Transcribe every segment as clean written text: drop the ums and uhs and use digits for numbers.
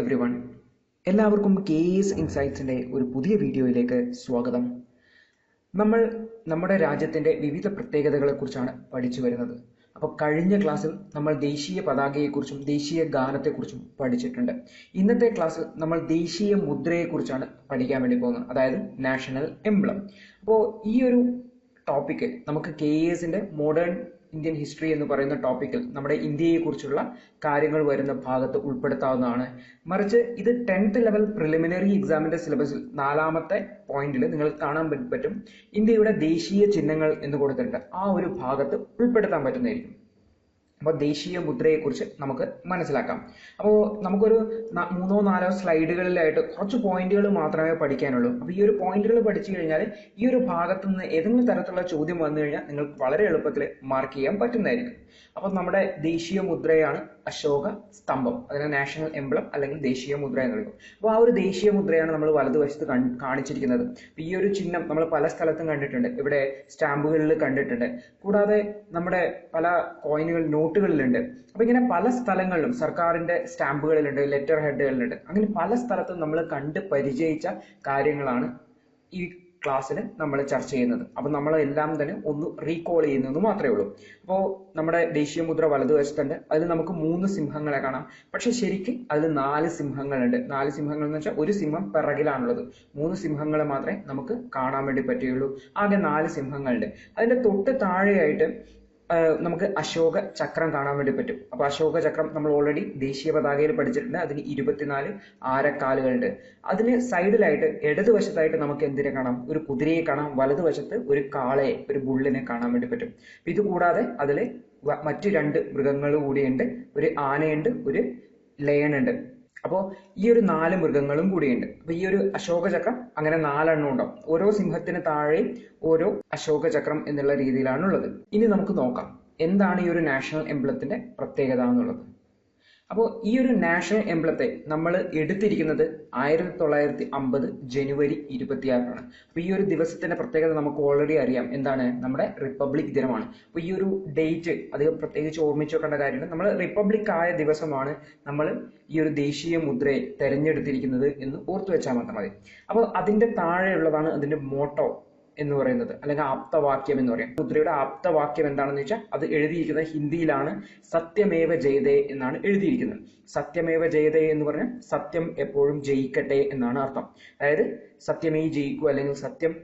Every one, എല്ലാവർക്കും KS ഇൻസൈറ്റ്സിൻ്റെ ഒരു പുതിയ വീഡിയോയിലേക്ക് സ്വാഗതം. നമ്മൾ നമ്മുടെ രാജ്യത്തിൻ്റെ വിവിധ പ്രത്യേകതകളെക്കുറിച്ചാണ് പഠിച്ചു വരുന്നത്. അപ്പോൾ കഴിഞ്ഞ ക്ലാസ്സിൽ നമ്മൾ ദേശീയ പതാകയെക്കുറിച്ചും ദേശീയ ഗാനത്തെക്കുറിച്ചും പഠിച്ചിട്ടുണ്ട്. ഇന്നത്തെ ക്ലാസ്സിൽ നമ്മൾ ദേശീയ മുദ്രയെക്കുറിച്ചാണ് പഠിക്കാൻ വേണ്ടി പോകുന്നത്, അതായത് നാഷണൽ എംബ്ലം. അപ്പോൾ ഈ ഒരു ടോപ്പിക്ക് നമുക്ക് KSൻ്റെ മോഡേൺ ഇന്ത്യൻ ഹിസ്റ്ററി എന്ന് പറയുന്ന ടോപ്പിക്കിൽ നമ്മുടെ ഇന്ത്യയെക്കുറിച്ചുള്ള കാര്യങ്ങൾ വരുന്ന ഭാഗത്ത് ഉൾപ്പെടുത്താവുന്നതാണ്. മറിച്ച് ഇത് 10th ലെവൽ പ്രിലിമിനറി എക്സാമിന്റെ സിലബസിൽ 4ാമത്തെ പോയിന്റിൽ നിങ്ങൾക്ക് കാണാൻ പറ്റും, ഇന്ത്യയുടെ ദേശീയ ചിഹ്നങ്ങൾ എന്ന് കൊടുത്തിട്ട് ആ ഒരു ഭാഗത്ത് ഉൾപ്പെടുത്താൻ പറ്റുന്നതായിരിക്കും. അപ്പോൾ ദേശീയ മുദ്രയെക്കുറിച്ച് നമുക്ക് മനസ്സിലാക്കാം. അപ്പോൾ നമുക്കൊരു 3-4 സ്ലൈഡുകളിലായിട്ട് കുറച്ച് പോയിന്റുകൾ മാത്രമേ പഠിക്കാനുള്ളൂ. അപ്പോൾ ഈ ഒരു പോയിന്റുകൾ പഠിച്ചു കഴിഞ്ഞാൽ ഈ ഒരു ഭാഗത്തു നിന്ന് ഏതെങ്കിലും തരത്തിലുള്ള ചോദ്യം വന്നു കഴിഞ്ഞാൽ നിങ്ങൾക്ക് വളരെ എളുപ്പത്തിൽ മാർക്ക് ചെയ്യാൻ പറ്റുന്നതായിരിക്കും. അപ്പോൾ നമ്മുടെ ദേശീയ മുദ്രയാണ് അശോക സ്തംഭം, അതിനെ നാഷണൽ എംബ്ലം അല്ലെങ്കിൽ ദേശീയ മുദ്ര എന്ന് വിളിക്കും. അപ്പോൾ ആ ഒരു ദേശീയ മുദ്രയാണ് നമ്മൾ വലതുവശത്ത് കാണിച്ചിരിക്കുന്നത്. അപ്പോൾ ഈ ഒരു ചിഹ്നം നമ്മൾ പല സ്ഥലത്തും കണ്ടിട്ടുണ്ട്, ഇവിടെ സ്റ്റാമ്പുകളിൽ കണ്ടിട്ടുണ്ട്, കൂടാതെ നമ്മുടെ പല കോയിനുകൾ നോട്ടുകളിലുണ്ട്. അപ്പോൾ ഇങ്ങനെ പല സ്ഥലങ്ങളിലും സർക്കാരിന്റെ സ്റ്റാമ്പുകളിലുണ്ട്, ലെറ്റർ ഹെഡുകളിലുണ്ട്, അങ്ങനെ പല സ്ഥലത്തും നമ്മൾ കണ്ട് പരിചയിച്ച കാര്യങ്ങളാണ് ഈ ക്ലാസ്സിൽ നമ്മൾ ചർച്ച ചെയ്യുന്നത്. അപ്പോൾ നമ്മളെല്ലാം തന്നെ ഒന്ന് റീകോൾ ചെയ്യുന്നത് മാത്രമേ ഉള്ളൂ. അപ്പോൾ നമ്മുടെ ദേശീയ മുദ്ര വലതുവശത്തുണ്ട്, അതിൽ നമുക്ക് 3 സിംഹങ്ങളെ കാണാം. പക്ഷെ ശരിക്കും അതിൽ 4 സിംഹങ്ങളുണ്ട്. 4 സിംഹങ്ങൾ എന്ന് വെച്ചാൽ ഒരു സിംഹം പിറകിലാണുള്ളത്. 3 സിംഹങ്ങളെ മാത്രമേ നമുക്ക് കാണാൻ വേണ്ടി പറ്റുകയുള്ളൂ. ആകെ 4 സിംഹങ്ങളുണ്ട്. അതിന്റെ തൊട്ട് താഴെയായിട്ട് നമുക്ക് അശോക ചക്രം കാണാൻ വേണ്ടി പറ്റും. അപ്പൊ അശോക ചക്രം നമ്മൾ ഓൾറെഡി ദേശീയ പതാകയിൽ പഠിച്ചിട്ടുണ്ട്. അതിന് 24 ആരക്കാലുകളുണ്ട്. അതിന് സൈഡിലായിട്ട് ഇടതുവശത്തായിട്ട് നമുക്ക് എന്തിനെ കാണാം? ഒരു കുതിരയെ കാണാം. വലതുവശത്ത് ഒരു കാളയെ, ഒരു ബുള്ളിനെ കാണാൻ വേണ്ടി പറ്റും. ഇത് കൂടാതെ അതിൽ മറ്റു 2 മൃഗങ്ങൾ കൂടിയുണ്ട്. ഒരു ആനയുണ്ട്, ഒരു ലയൺ ഉണ്ട്. അപ്പോൾ ഈ ഒരു 4 മൃഗങ്ങളും കൂടിയുണ്ട്. അപ്പൊ ഈ ഒരു അശോക ചക്രം അങ്ങനെ 4 എണ്ണം ഉണ്ടാവും. ഓരോ സിംഹത്തിന് താഴെ ഓരോ അശോക ചക്രം എന്നുള്ള രീതിയിലാണുള്ളത്. ഇനി നമുക്ക് നോക്കാം എന്താണ് ഈ ഒരു നാഷണൽ എംബ്ലത്തിന്റെ പ്രത്യേകത എന്നുള്ളത്. അപ്പോൾ ഈ ഒരു നാഷണൽ എംബ്ലത്തെ നമ്മൾ എടുത്തിരിക്കുന്നത് 1950 ജനുവരി 26 അപ്പോൾ ഈ ഒരു ദിവസത്തിന്റെ പ്രത്യേകത നമുക്ക് ഓൾറെഡി അറിയാം. എന്താണ്? നമ്മുടെ റിപ്പബ്ലിക് ദിനമാണ്. അപ്പോൾ ഈ ഒരു ഡേറ്റ് അധികം പ്രത്യേകിച്ച് ഓർമ്മിച്ചു വെക്കേണ്ട കാര്യമാണ്. നമ്മൾ റിപ്പബ്ലിക് ആയ ദിവസമാണ് നമ്മൾ ഈ ഒരു ദേശീയ മുദ്രയെ തെരഞ്ഞെടുത്തിരിക്കുന്നത് എന്ന് ഓർത്തു വെച്ചാൽ മാത്രം മതി. അപ്പോൾ അതിന്റെ താഴെയുള്ളതാണ് അതിന്റെ മോട്ടോ എന്ന് പറയുന്നത്, അല്ലെങ്കിൽ ആപ്തവാക്യം എന്ന് പറയാം. മുദ്രയുടെ ആപ്തവാക്യം എന്താണെന്ന് വെച്ചാൽ അത് എഴുതിയിരിക്കുന്നത് ഹിന്ദിയിലാണ്. സത്യമേവ ജയതേ എന്നാണ് എഴുതിയിരിക്കുന്നത്. സത്യമേവ ജയതേ എന്ന് പറഞ്ഞാൽ സത്യം എപ്പോഴും ജയിക്കട്ടെ എന്നാണ് അർത്ഥം. അതായത് സത്യമേ ജയിക്കൂ, അല്ലെങ്കിൽ സത്യം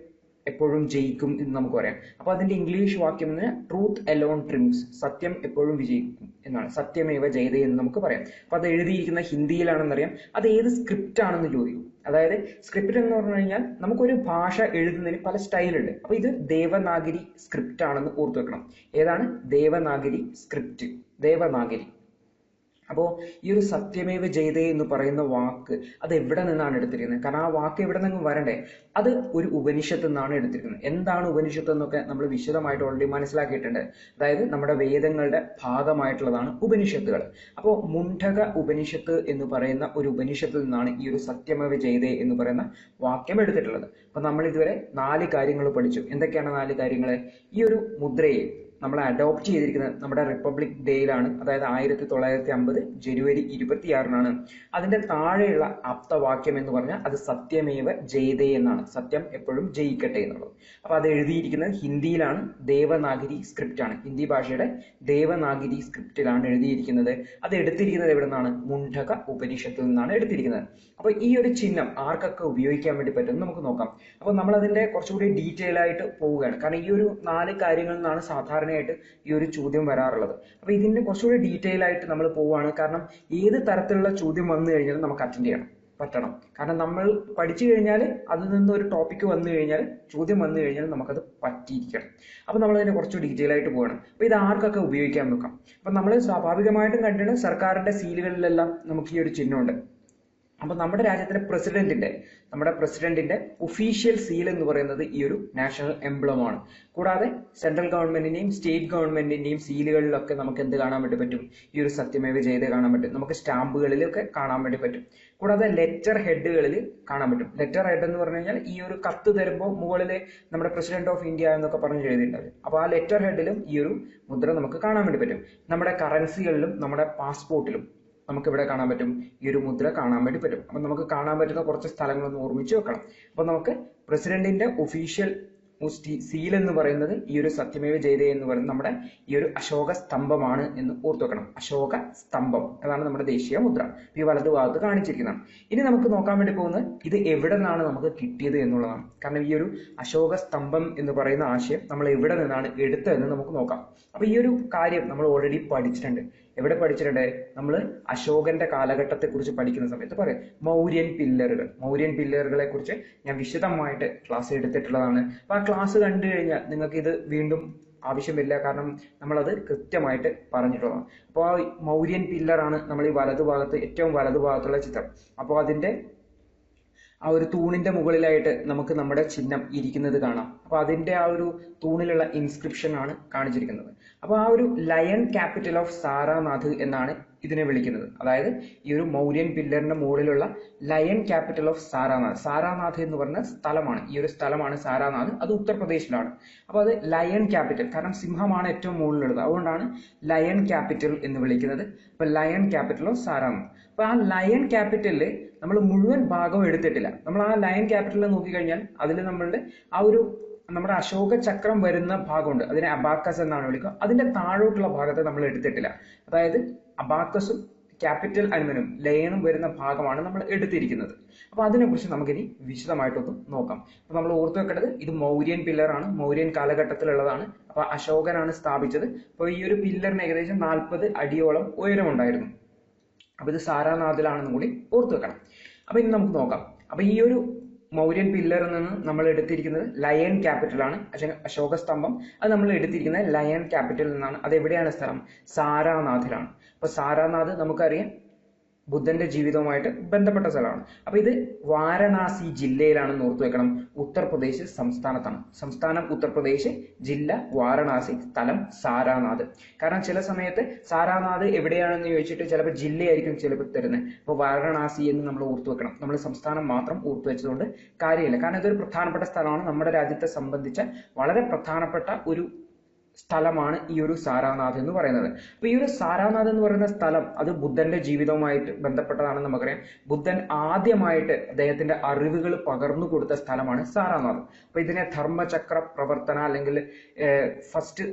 എപ്പോഴും ജയിക്കും എന്ന് നമുക്ക് പറയാം. അപ്പൊ അതിന്റെ ഇംഗ്ലീഷ് വാക്യം എന്ന് ട്രൂത്ത് അലോൺ ട്രിംസ്, സത്യം എപ്പോഴും വിജയിക്കും എന്നാണ്. സത്യമേവ ജയതേ എന്ന് നമുക്ക് പറയാം. അപ്പൊ അത് എഴുതിയിരിക്കുന്ന ഹിന്ദിയിലാണെന്നറിയാം. അത് ഏത് സ്ക്രിപ്റ്റ് ആണെന്ന് ചോദിക്കും. അതായത് സ്ക്രിപ്റ്റ് എന്ന് പറഞ്ഞു കഴിഞ്ഞാൽ നമുക്കൊരു ഭാഷ എഴുതുന്നതിന് പല സ്റ്റൈലുണ്ട്. അപ്പൊ ഇത് ദേവനാഗരി സ്ക്രിപ്റ്റ് ആണെന്ന് ഓർത്തു വെക്കണം. ഏതാണ്? ദേവനാഗരി സ്ക്രിപ്റ്റ്, ദേവനാഗരി. അപ്പോൾ ഈ ഒരു സത്യമേവ ജയതേ എന്ന് പറയുന്ന വാക്ക് അത് എവിടെ നിന്നാണ് എടുത്തിരിക്കുന്നത്? കാരണം ആ വാക്ക് എവിടെ നിന്നും വരണ്ടേ? അത് ഒരു ഉപനിഷത്ത് നിന്നാണ് എടുത്തിരിക്കുന്നത്. എന്താണ് ഉപനിഷത്ത് എന്നൊക്കെ നമ്മൾ വിശദമായിട്ട് ഓൾറെഡി മനസ്സിലാക്കിയിട്ടുണ്ട്. അതായത് നമ്മുടെ വേദങ്ങളുടെ ഭാഗമായിട്ടുള്ളതാണ് ഉപനിഷത്തുകൾ. അപ്പോൾ മുണ്ഡക ഉപനിഷത്ത് എന്ന് പറയുന്ന ഒരു ഉപനിഷത്തിൽ നിന്നാണ് ഈ ഒരു സത്യമേവ ജയതേ എന്ന് പറയുന്ന വാക്യം എടുത്തിട്ടുള്ളത്. അപ്പൊ നമ്മൾ ഇതുവരെ 4 കാര്യങ്ങൾ പഠിച്ചു. എന്തൊക്കെയാണ് 4 കാര്യങ്ങൾ? ഈ ഒരു മുദ്രയെ നമ്മൾ അഡോപ്റ്റ് ചെയ്തിരിക്കുന്നത് നമ്മുടെ റിപ്പബ്ലിക് ഡേയിലാണ്, അതായത് 1950 ജനുവരി 26 അതിന്റെ താഴെയുള്ള ആപ്തവാക്യം എന്ന് പറഞ്ഞാൽ അത് സത്യമേവ ജയതേ എന്നാണ്. സത്യം എപ്പോഴും ജയിക്കട്ടെ എന്നുള്ളത്. അപ്പൊ അത് എഴുതിയിരിക്കുന്നത് ഹിന്ദിയിലാണ്, ദേവനാഗരി സ്ക്രിപ്റ്റ് ആണ്. ഹിന്ദി ഭാഷയുടെ ദേവനാഗരി സ്ക്രിപ്റ്റിലാണ് എഴുതിയിരിക്കുന്നത്. അത് എടുത്തിരിക്കുന്നത് എവിടെ നിന്നാണ്? മുണ്ഡക ഉപനിഷത്തിൽ നിന്നാണ് എടുത്തിരിക്കുന്നത്. അപ്പൊ ഈ ഒരു ചിഹ്നം ആർക്കൊക്കെ ഉപയോഗിക്കാൻ വേണ്ടി പറ്റും നമുക്ക് നോക്കാം. അപ്പൊ നമ്മൾ അതിന്റെ കുറച്ചുകൂടി ഡീറ്റെയിൽ ആയിട്ട് പോവുകയാണ്. കാരണം ഈ ഒരു 4 കാര്യങ്ങളിൽ നിന്നാണ് സാധാരണയായിട്ട് ഈ ഒരു ചോദ്യം വരാറുള്ളത്. അപ്പൊ ഇതിന്റെ കുറച്ചുകൂടി ഡീറ്റെയിൽ ആയിട്ട് നമ്മൾ പോവുകയാണ്. കാരണം ഏത് തരത്തിലുള്ള ചോദ്യം വന്നു കഴിഞ്ഞാലും നമുക്ക് അറ്റൻഡ് ചെയ്യണം പറ്റണം. കാരണം നമ്മൾ പഠിച്ചു കഴിഞ്ഞാൽ അതിൽ നിന്ന് ഒരു ടോപ്പിക്ക് വന്നു കഴിഞ്ഞാൽ, ചോദ്യം വന്നു കഴിഞ്ഞാൽ നമുക്കത് പറ്റിയിരിക്കണം. അപ്പൊ നമ്മൾ അതിനെ കുറച്ച് ഡീറ്റെയിൽ ആയിട്ട് പോകണം. അപ്പൊ ഇത് ആർക്കൊക്കെ ഉപയോഗിക്കാൻ നോക്കാം. അപ്പൊ നമ്മൾ സ്വാഭാവികമായിട്ടും കണ്ടിട്ട് സർക്കാരിന്റെ സീലുകളിലെല്ലാം നമുക്ക് ഈ ഒരു ചിഹ്നമുണ്ട്. അപ്പൊ നമ്മുടെ രാജ്യത്തിന്റെ പ്രസിഡന്റിന്റെ ഒഫീഷ്യൽ സീൽ എന്ന് പറയുന്നത് ഈ ഒരു നാഷണൽ എംബ്ലമാണ്. കൂടാതെ സെൻട്രൽ ഗവൺമെന്റിന്റെയും സ്റ്റേറ്റ് ഗവൺമെന്റിന്റെയും സീലുകളിലൊക്കെ നമുക്ക് എന്ത് കാണാൻ വേണ്ടി പറ്റും? ഈ ഒരു സത്യമേവ ജയതേ കാണാൻ പറ്റും. നമുക്ക് സ്റ്റാമ്പുകളിലൊക്കെ കാണാൻ വേണ്ടി പറ്റും. കൂടാതെ ലെറ്റർ ഹെഡുകളിൽ കാണാൻ പറ്റും. ലെറ്റർ ഹെഡ് എന്ന് പറഞ്ഞു കഴിഞ്ഞാൽ ഈ ഒരു കത്ത് തരുമ്പോൾ മുകളിലെ നമ്മുടെ പ്രസിഡന്റ് ഓഫ് ഇന്ത്യ എന്നൊക്കെ പറഞ്ഞ് എഴുതിയിട്ടുണ്ടാവും. അപ്പൊ ആ ലെറ്റർ ഹെഡിലും ഈ ഒരു മുദ്ര നമുക്ക് കാണാൻ വേണ്ടി പറ്റും. നമ്മുടെ കറൻസികളിലും നമ്മുടെ പാസ്പോർട്ടിലും നമുക്കിവിടെ കാണാൻ പറ്റും, ഈ ഒരു മുദ്ര കാണാൻ വേണ്ടി പറ്റും. അപ്പം നമുക്ക് കാണാൻ പറ്റുന്ന കുറച്ച് സ്ഥലങ്ങളൊന്ന് ഓർമ്മിച്ച് വെക്കണം. അപ്പം നമുക്ക് പ്രസിഡന്റിന്റെ ഒഫീഷ്യൽ സീൽ എന്ന് പറയുന്നത് ഈ ഒരു സത്യമേവ ജയതേ എന്ന് പറയുന്നത് നമ്മുടെ ഈ ഒരു അശോക സ്തംഭമാണ് എന്ന് ഓർത്തു വെക്കണം. അശോക സ്തംഭം അതാണ് നമ്മുടെ ദേശീയ മുദ്ര. ഈ വലതു ഭാഗത്ത് കാണിച്ചിരിക്കുന്നതാണ്. ഇനി നമുക്ക് നോക്കാൻ വേണ്ടി പോകുന്നത് ഇത് എവിടെ നിന്നാണ് നമുക്ക് കിട്ടിയത് എന്നുള്ളതാണ്. കാരണം ഈ ഒരു അശോക സ്തംഭം എന്ന് പറയുന്ന ആശയം നമ്മൾ എവിടെ നിന്നാണ് എടുത്തതെന്ന് നമുക്ക് നോക്കാം. അപ്പൊ ഈ ഒരു കാര്യം നമ്മൾ ഓൾറെഡി പഠിച്ചിട്ടുണ്ട്. എവിടെ പഠിച്ചിട്ടുണ്ട്? നമ്മൾ അശോകന്റെ കാലഘട്ടത്തെ കുറിച്ച് പഠിക്കുന്ന സമയത്ത് പറയാം മൗര്യൻ പില്ലറുകളെ കുറിച്ച് ഞാൻ വിശദമായിട്ട് ക്ലാസ് എടുത്തിട്ടുള്ളതാണ്. അപ്പൊ ആ ക്ലാസ് കണ്ടു കഴിഞ്ഞാൽ നിങ്ങൾക്ക് ഇത് വീണ്ടും ആവശ്യമില്ല, കാരണം നമ്മളത് കൃത്യമായിട്ട് പറഞ്ഞിട്ടുള്ളതാണ്. അപ്പോൾ ആ മൗര്യൻ പില്ലറാണ് നമ്മൾ ഈ വലതുഭാഗത്ത് ഏറ്റവും വലതുഭാഗത്തുള്ള ചിത്രം. അപ്പോൾ അതിന്റെ ആ ഒരു തൂണിന്റെ മുകളിലായിട്ട് നമുക്ക് നമ്മുടെ ചിഹ്നം ഇരിക്കുന്നത് കാണാം. അപ്പൊ അതിന്റെ ആ ഒരു തൂണിലുള്ള ഇൻസ്ക്രിപ്ഷൻ ആണ് കാണിച്ചിരിക്കുന്നത്. അപ്പൊ ആ ഒരു ലയൺ ക്യാപിറ്റൽ ഓഫ് സാരാനാഥ് എന്നാണ് ഇതിനെ വിളിക്കുന്നത്. അതായത് ഈ ഒരു മൗര്യൻ പില്ലറിന്റെ മുകളിലുള്ള lion capital of Sarnath. Sarnath എന്ന് പറഞ്ഞ സ്ഥലമാണ്, ഈ ഒരു സ്ഥലമാണ് സാരാനാഥ്. അത് ഉത്തർപ്രദേശിലാണ്. അപ്പൊ അത് ലയൺ ക്യാപിറ്റൽ, കാരണം സിംഹമാണ് ഏറ്റവും മുകളിലുള്ളത്, അതുകൊണ്ടാണ് ലയൺ ക്യാപിറ്റൽ എന്ന് വിളിക്കുന്നത്. അപ്പൊ ലയൺ ക്യാപിറ്റൽ ഓഫ് സാരാനാഥ്. അപ്പൊ ആ ലയൺ ക്യാപിറ്റലില് നമ്മൾ മുഴുവൻ ഭാഗവും എടുത്തിട്ടില്ല. നമ്മൾ ആ ലയൺ ക്യാപിറ്റലിൽ നോക്കിക്കഴിഞ്ഞാൽ അതിൽ നമ്മളുടെ ആ ഒരു നമ്മുടെ അശോക ചക്രം വരുന്ന ഭാഗമുണ്ട്, അതിനെ അബാക്കസ് എന്നാണ് വിളിക്കുക. അതിന്റെ താഴോട്ടുള്ള ഭാഗത്തെ നമ്മൾ എടുത്തിട്ടില്ല. അതായത് അബാക്കസും ക്യാപിറ്റൽ അനുമനും ലയണും വരുന്ന ഭാഗമാണ് നമ്മൾ എടുത്തിരിക്കുന്നത്. അപ്പൊ അതിനെക്കുറിച്ച് നമുക്കിനി വിശദമായിട്ടൊന്ന് നോക്കാം. അപ്പൊ നമ്മൾ ഓർത്തു വെക്കേണ്ടത് ഇത് മൗര്യൻ പില്ലറാണ്, മൗര്യൻ കാലഘട്ടത്തിലുള്ളതാണ്. അപ്പൊ അശോകനാണ് സ്ഥാപിച്ചത്. അപ്പൊ ഈ ഒരു പില്ലറിന് ഏകദേശം 40 അടിയോളം ഉയരമുണ്ടായിരുന്നു. അപ്പൊ ഇത് സാരാനാഥിലാണെന്നും കൂടി ഓർത്തു വെക്കണം. അപ്പൊ ഇനി നമുക്ക് നോക്കാം. അപ്പൊ ഈ ഒരു മൗര്യൻ പില്ലറിൽ നിന്ന് നമ്മൾ എടുത്തിരിക്കുന്നത് ലയൺ ക്യാപിറ്റൽ ആണ്. അശോക സ്തംഭം അത് നമ്മൾ എടുത്തിരിക്കുന്നത് ലയൺ ക്യാപിറ്റലിൽ നിന്നാണ്. അത് എവിടെയാണ് സ്ഥലം? സാരാനാഥിലാണ്. അപ്പൊ സാരാനാഥ് നമുക്കറിയാം ബുദ്ധന്റെ ജീവിതവുമായിട്ട് ബന്ധപ്പെട്ട സ്ഥലമാണ്. അപ്പൊ ഇത് വാരണാസി ജില്ലയിലാണെന്ന് ഓർത്തു വെക്കണം. ഉത്തർപ്രദേശ് സംസ്ഥാനത്താണ്. സംസ്ഥാനം ഉത്തർപ്രദേശ്, ജില്ല വാരണാസി, സ്ഥലം സാരാനാഥ്. കാരണം ചില സമയത്ത് സാരാനാഥ് എവിടെയാണെന്ന് ചോദിച്ചിട്ട് ചിലപ്പോൾ ജില്ലയായിരിക്കും ചിലപ്പോൾ തരുന്നത്. അപ്പൊ വാരണാസി എന്ന് നമ്മൾ ഓർത്തു വെക്കണം. നമ്മൾ സംസ്ഥാനം മാത്രം ഓർത്തു വെച്ചതുകൊണ്ട് കാര്യമില്ല. കാരണം ഇതൊരു പ്രധാനപ്പെട്ട സ്ഥലമാണ്. നമ്മുടെ രാജ്യത്തെ സംബന്ധിച്ച വളരെ പ്രധാനപ്പെട്ട ഒരു സ്ഥലമാണ് ഈ ഒരു സാരാനാഥ് എന്ന് പറയുന്നത്. അപ്പൊ ഈ ഒരു സാരാനാഥ് എന്ന് പറയുന്ന സ്ഥലം അത് ബുദ്ധന്റെ ജീവിതവുമായിട്ട് ബന്ധപ്പെട്ടതാണെന്ന് നമുക്കറിയാം. ബുദ്ധൻ ആദ്യമായിട്ട് അദ്ദേഹത്തിന്റെ അറിവുകൾ പകർന്നു കൊടുത്ത സ്ഥലമാണ് സാരാനാഥ്. അപ്പൊ ഇതിനെ ധർമ്മചക്ര പ്രവർത്തന അല്ലെങ്കിൽ ഫസ്റ്റ്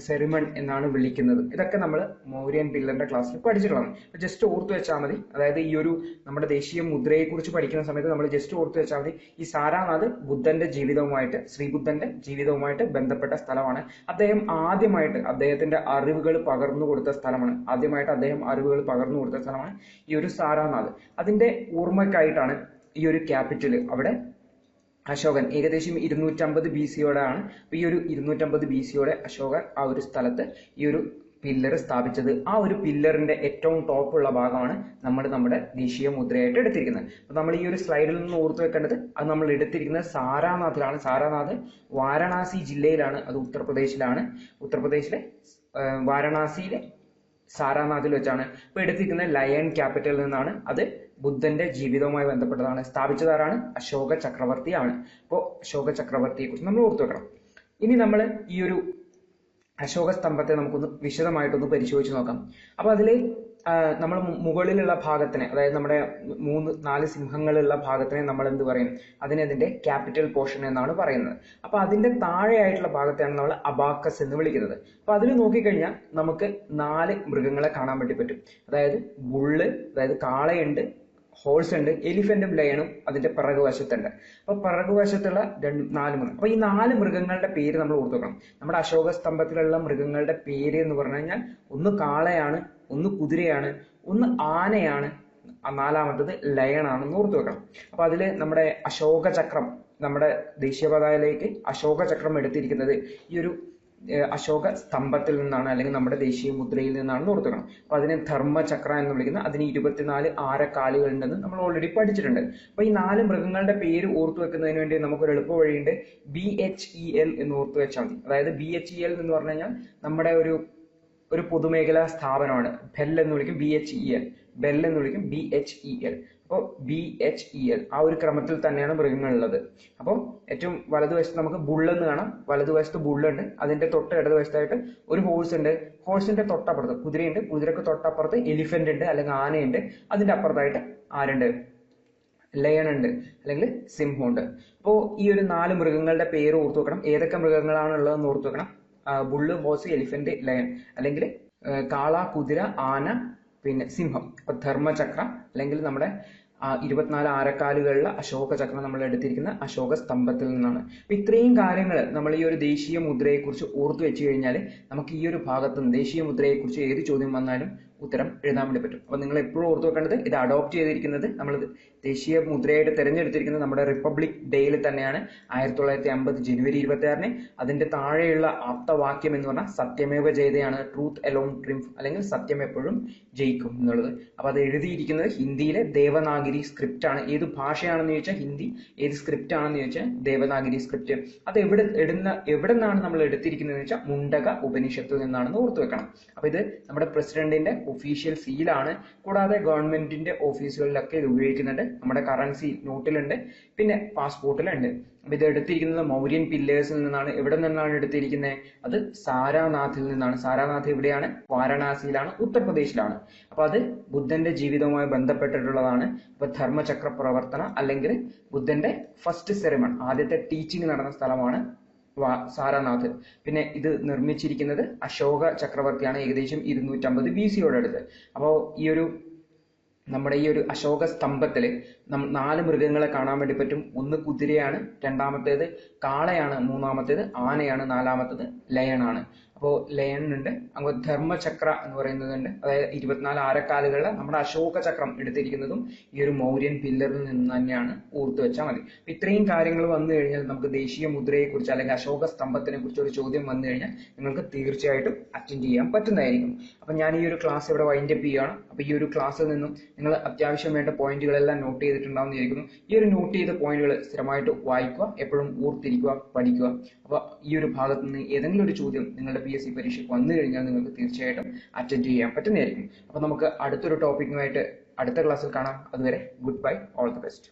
സെറിമൺ എന്നാണ് വിളിക്കുന്നത്. ഇതൊക്കെ നമ്മൾ മൗര്യൻ പില്ലറിന്റെ ക്ലാസ്സിൽ പഠിച്ചിട്ടുള്ളതാണ്. അപ്പൊ ജസ്റ്റ് ഓർത്തു വെച്ചാൽ മതി. അതായത് ഈ ഒരു നമ്മുടെ ദേശീയ മുദ്രയെ കുറിച്ച് പഠിക്കുന്ന സമയത്ത് നമ്മൾ ജസ്റ്റ് ഓർത്തു വെച്ചാൽ മതി. ഈ സാരാനാഥ് ബുദ്ധന്റെ ജീവിതവുമായിട്ട്, ശ്രീബുദ്ധന്റെ ജീവിതവുമായിട്ട് ബന്ധപ്പെട്ട സ്ഥലമാണ്. അദ്ദേഹം ആദ്യമായിട്ട് അദ്ദേഹത്തിന്റെ അറിവുകൾ പകർന്നു കൊടുത്ത സ്ഥലമാണ്. ഈ ഒരു സാരാനാഥ്. അതിന്റെ ഓർമ്മയ്ക്കായിട്ടാണ് ഈ ഒരു ക്യാപിറ്റൽ അവിടെ അശോകൻ ഏകദേശം 250 BC-യോടെയാണ്. ഈ ഒരു 250 BC-യോടെ അശോകൻ ആ ഒരു സ്ഥലത്ത് ഈ ഒരു പില്ലർ സ്ഥാപിച്ചത്. ആ ഒരു പില്ലറിന്റെ ഏറ്റവും ടോപ്പുള്ള ഭാഗമാണ് നമ്മൾ നമ്മുടെ ദേശീയ മുദ്രയായിട്ട് എടുത്തിരിക്കുന്നത്. അപ്പൊ നമ്മൾ ഈ ഒരു സ്ലൈഡിൽ നിന്ന് ഓർത്തു വെക്കേണ്ടത് അത് നമ്മൾ എടുത്തിരിക്കുന്നത് സാരാനാഥിലാണ്. സാരാനാഥ് വാരണാസി ജില്ലയിലാണ്, അത് ഉത്തർപ്രദേശിലാണ്. ഉത്തർപ്രദേശിലെ വാരണാസിയിലെ സാരാനാഥിൽ വെച്ചാണ്. ഇപ്പൊ എടുത്തിരിക്കുന്നത് ലയൺ ക്യാപിറ്റലിൽ നിന്നാണ്. അത് ബുദ്ധന്റെ ജീവിതവുമായി ബന്ധപ്പെട്ടതാണ്. സ്ഥാപിച്ചതാരാണ്? അശോക ചക്രവർത്തിയാണ്. അപ്പോൾ അശോക ചക്രവർത്തിയെ കുറിച്ച് നമ്മൾ ഓർത്തു വെക്കണം. ഇനി നമ്മൾ ഈ ഒരു അശോക സ്തംഭത്തെ നമുക്കൊന്ന് വിശദമായിട്ടൊന്ന് പരിശോധിച്ച് നോക്കാം. അപ്പൊ അതിൽ നമ്മൾ മുകളിലുള്ള ഭാഗത്തിനെ, അതായത് നമ്മുടെ 3-4 സിംഹങ്ങളുള്ള ഭാഗത്തിനെ നമ്മൾ എന്ത് പറയും? അതിന്റെ ക്യാപിറ്റൽ പോർഷൻ എന്നാണ് പറയുന്നത്. അപ്പൊ അതിന്റെ താഴെയായിട്ടുള്ള ഭാഗത്തെയാണ് നമ്മൾ അബാക്കസ് എന്ന് വിളിക്കുന്നത്. അപ്പൊ അതിൽ നോക്കിക്കഴിഞ്ഞാൽ നമുക്ക് 4 മൃഗങ്ങളെ കാണാൻ വേണ്ടി പറ്റും. അതായത് ബുള്ള്, അതായത് കാളയുണ്ട്, ഹോഴ്സ് ഉണ്ട്, എലിഫന്റും ലയണും അതിന്റെ പിറകുവശത്തുണ്ട്. അപ്പൊ പിറകുവശത്തുള്ള 4 മൃഗം. അപ്പൊ ഈ 4 മൃഗങ്ങളുടെ പേര് നമ്മൾ ഓർത്തു വെക്കണം. നമ്മുടെ അശോക സ്തംഭത്തിലുള്ള മൃഗങ്ങളുടെ പേര് എന്ന് പറഞ്ഞു കഴിഞ്ഞാൽ ഒന്ന് കാളയാണ്, ഒന്ന് കുതിരയാണ്, ഒന്ന് ആനയാണ്, 4-മത്തത് ലയണാണെന്ന് ഓർത്തു വെക്കണം. അപ്പൊ അതില് നമ്മുടെ അശോക ചക്രം, നമ്മുടെ ദേശീയ പതാകയിലേക്ക് അശോക ചക്രം എടുത്തിരിക്കുന്നത് ഈ ഒരു അശോക സ്തംഭത്തിൽ നിന്നാണ്, അല്ലെങ്കിൽ നമ്മുടെ ദേശീയ മുദ്രയിൽ നിന്നാണ് ഓർത്തു വെക്കണം. അപ്പൊ അതിനെ ധർമ്മചക്ര എന്ന് വിളിക്കുന്നത്. അതിന് 24 ആരക്കാലുകൾ ഉണ്ടെന്ന് നമ്മൾ ഓൾറെഡി പഠിച്ചിട്ടുണ്ട്. അപ്പൊ ഈ 4 മൃഗങ്ങളുടെ പേര് ഓർത്തു വെക്കുന്നതിന് വേണ്ടി നമുക്കൊരു എളുപ്പ വഴിയുണ്ട്. BHEL എന്ന് ഓർത്തു വെച്ചാൽ മതി. അതായത് BHEL എന്ന് പറഞ്ഞു കഴിഞ്ഞാൽ നമ്മുടെ ഒരു പൊതുമേഖലാ സ്ഥാപനമാണ്. ബെൽ എന്ന് വിളിക്കും BHEL, ബെൽ എന്ന് വിളിക്കും BHEL. അപ്പോൾ BHEL ആ ഒരു ക്രമത്തിൽ തന്നെയാണ് മൃഗങ്ങളുള്ളത്. അപ്പോൾ ഏറ്റവും വലതുവശത്ത് നമുക്ക് ബുള്ളെന്ന് കാണാം. വലതുവശത്ത് ബുള്ളുണ്ട്, അതിന്റെ തൊട്ട് ഇടതുവശത്തായിട്ട് ഒരു ഹോഴ്സ് ഉണ്ട്. ഹോഴ്സിന്റെ തൊട്ടപ്പുറത്ത് കുതിരയുണ്ട്, കുതിരക്ക് തൊട്ടപ്പുറത്ത് എലിഫന്റ് ഉണ്ട് അല്ലെങ്കിൽ ആനയുണ്ട്. അതിന്റെ അപ്പുറത്തായിട്ട് ആരുണ്ട്? ലയൺ ഉണ്ട് അല്ലെങ്കിൽ സിംഹമുണ്ട്. അപ്പോൾ ഈ ഒരു 4 മൃഗങ്ങളുടെ പേര് ഓർത്തു വെക്കണം. ഏതൊക്കെ മൃഗങ്ങളാണ് ഉള്ളതെന്ന് ഓർത്തു വെക്കണം. ബുള്ള്, ഹോഴ്സ്, എലിഫന്റ്, ലയൺ, അല്ലെങ്കിൽ കാള, കുതിര, ആന, പിന്നെ സിംഹം. അപ്പൊ ധർമ്മചക്ര അല്ലെങ്കിൽ നമ്മുടെ 24 ആരക്കാലുകളിലെ അശോക ചക്രം നമ്മൾ എടുത്തിരിക്കുന്ന അശോക സ്തംഭത്തിൽ നിന്നാണ്. അപ്പൊ ഇത്രയും കാര്യങ്ങൾ നമ്മൾ ഈ ഒരു ദേശീയ മുദ്രയെ കുറിച്ച് ഓർത്തു വെച്ച് കഴിഞ്ഞാൽ നമുക്ക് ഈ ഒരു ഭാഗത്ത് നിന്ന് ദേശീയ മുദ്രയെ കുറിച്ച് ഏത് ചോദ്യം വന്നാലും ഉത്തരം എഴുതാൻ വേണ്ടി പറ്റും. അപ്പൊ നിങ്ങൾ എപ്പോഴും ഓർത്തു വെക്കേണ്ടത്, ഇത് അഡോപ്റ്റ് ചെയ്തിരിക്കുന്നത്, നമ്മൾ ദേശീയ മുദ്രയായിട്ട് തിരഞ്ഞെടുത്തിരിക്കുന്നത് നമ്മുടെ റിപ്പബ്ലിക് ഡേയിൽ തന്നെയാണ്, 1950 ജനുവരി 26-ന്. അതിന്റെ താഴെയുള്ള ആപ്തവാക്യം എന്ന് പറഞ്ഞാൽ സത്യമേവ ജയതയാണ്, ട്രൂത്ത് അലോൺ ട്രിംഫ്, അല്ലെങ്കിൽ സത്യം എപ്പോഴും ജയിക്കും എന്നുള്ളത്. അപ്പൊ അത് എഴുതിയിരിക്കുന്നത് ഹിന്ദിയിലെ ദേവനാഗിരി സ്ക്രിപ്റ്റ് ആണ്. ഏത് ഭാഷയാണെന്ന് ചോദിച്ചാൽ ഹിന്ദി, ഏത് സ്ക്രിപ്റ്റ് ആണെന്ന് ചോദിച്ചാൽ ദേവനാഗിരി സ്ക്രിപ്റ്റ്. അത് എവിടെ നിന്നാണ് നമ്മൾ എടുത്തിരിക്കുന്നത് വെച്ചാൽ മുണ്ടക ഉപനിഷത്തിൽ നിന്നാണെന്ന് ഓർത്തു വെക്കണം. അപ്പൊ ഇത് നമ്മുടെ പ്രസിഡന്റിന്റെ ഒഫീഷ്യൽ സീലാണ്. കൂടാതെ ഗവൺമെന്റിന്റെ ഓഫീസുകളിലൊക്കെ ഇത് ഉപയോഗിക്കുന്നുണ്ട്. നമ്മുടെ കറൻസി നോട്ടിലുണ്ട്, പിന്നെ പാസ്പോർട്ടിലുണ്ട്. അപ്പൊ ഇത് എടുത്തിരിക്കുന്നത് മൗര്യൻ പില്ലേഴ്സിൽ നിന്നാണ്. എവിടെ നിന്നാണ് എടുത്തിരിക്കുന്നത്? അത് സാരാനാഥിൽ നിന്നാണ്. സാരാനാഥ് എവിടെയാണ്? വാരണാസിയിലാണ്, ഉത്തർപ്രദേശിലാണ്. അപ്പൊ അത് ബുദ്ധന്റെ ജീവിതവുമായി ബന്ധപ്പെട്ടിട്ടുള്ളതാണ്. അപ്പൊ ധർമ്മചക്ര പ്രവർത്തന അല്ലെങ്കിൽ ബുദ്ധന്റെ ഫസ്റ്റ് സെറിമൺ, ആദ്യത്തെ ടീച്ചിങ് നടന്ന സ്ഥലമാണ് സാരാനാഥ്. പിന്നെ ഇത് നിർമ്മിച്ചിരിക്കുന്നത് അശോക ചക്രവർത്തിയാണ്, ഏകദേശം 250 BC-യോട് അടുത്ത്. അപ്പോൾ നമ്മുടെ ഈ ഒരു അശോക സ്തംഭത്തില് 4 മൃഗങ്ങളെ കാണാൻ വേണ്ടി പറ്റും. ഒന്ന് കുതിരയാണ്, രണ്ടാമത്തേത് കാളയാണ്, മൂന്നാമത്തേത് ആനയാണ്, നാലാമത്തേത് ലയണാണ്. അപ്പോൾ ലയൺ ഉണ്ട്, അങ്ങോട്ട് ധർമ്മചക്ര എന്ന് പറയുന്നതുണ്ട്. അതായത് 24 ആരക്കാലുകളിലെ നമ്മുടെ അശോക ചക്രം എടുത്തിരിക്കുന്നതും ഈ ഒരു മൗര്യൻ പില്ലറിൽ നിന്ന് തന്നെയാണ്. ഓർത്തു വെച്ചാൽ മതി. ഇത്രയും കാര്യങ്ങൾ വന്നു കഴിഞ്ഞാൽ നമുക്ക് ദേശീയ മുദ്രയെ കുറിച്ച് അല്ലെങ്കിൽ അശോക സ്തംഭത്തിനെ കുറിച്ച് ഒരു ചോദ്യം വന്നു കഴിഞ്ഞാൽ നിങ്ങൾക്ക് തീർച്ചയായിട്ടും അറ്റൻഡ് ചെയ്യാൻ പറ്റുന്നതായിരിക്കും. അപ്പൊ ഞാൻ ഈ ഒരു ക്ലാസ് ഇവിടെ വൈൻഡപ്പ് ചെയ്യുകയാണ്. അപ്പൊ ഈ ഒരു ക്ലാസ്സിൽ നിന്നും നിങ്ങൾ അത്യാവശ്യം വേണ്ട പോയിന്റുകളെല്ലാം നോട്ട് ചെയ്തിട്ടുണ്ടാവുന്ന ഇരിക്കുന്നു. ഈ ഒരു നോട്ട് ചെയ്ത പോയിന്റുകൾ സ്ഥിരമായിട്ട് വായിക്കുക, എപ്പോഴും ഓർത്തിരിക്കുക, പഠിക്കുക. അപ്പൊ ഈ ഒരു ഭാഗത്ത് നിന്ന് ഏതെങ്കിലും ഒരു ചോദ്യം നിങ്ങളുടെ PSC പരീക്ഷയ്ക്ക് വന്നു കഴിഞ്ഞാൽ നിങ്ങൾക്ക് തീർച്ചയായിട്ടും അറ്റൻഡ് ചെയ്യാൻ പറ്റുന്നതായിരിക്കും. അപ്പൊ നമുക്ക് അടുത്തൊരു ടോപ്പിക്കുമായിട്ട് അടുത്ത ക്ലാസ്സിൽ കാണാം. അതുവരെ good bye, all the best.